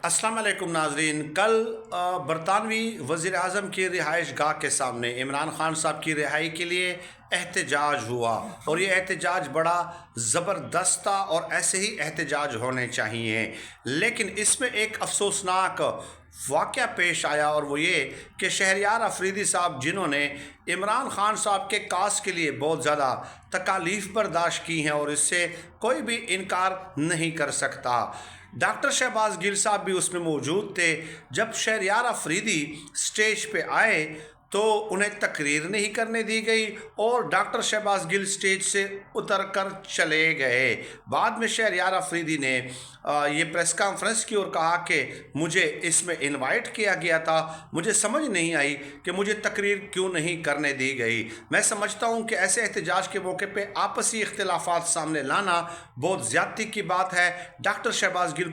अस्सलाम वालेकुम नाजरीन। कल बरतानवी वज़ीर आज़म की रिहाइश गाह के सामने इमरान ख़ान साहब की रिहाई के लिए एहतजाज हुआ और ये एहतजाज बड़ा ज़बरदस्त था और ऐसे ही एहतजाज होने चाहिए। लेकिन इसमें एक अफसोसनाक वाक़या पेश आया और वो ये कि शहरयार अफरीदी साहब, जिन्होंने इमरान ख़ान साहब के कास के लिए बहुत ज़्यादा तकालीफ बर्दाश्त की हैं और इससे कोई भी इनकार नहीं कर सकता, डॉक्टर शहबाज गिल साहब भी उसमें मौजूद थे। जब शहरयार अफरीदी स्टेज पे आए तो उन्हें तकरीर नहीं करने दी गई और डॉक्टर शहबाज गिल स्टेज से उतर कर चले गए। बाद में शहरयार अफरीदी ने ये प्रेस कॉन्फ्रेंस की और कहा कि मुझे इसमें इनवाइट किया गया था, मुझे समझ नहीं आई कि मुझे तकरीर क्यों नहीं करने दी गई। मैं समझता हूँ कि ऐसे एहतजाज के मौके पे आपसी इख्तिलाफात सामने लाना बहुत ज़्यादती की बात है। डॉक्टर शहबाज गिल को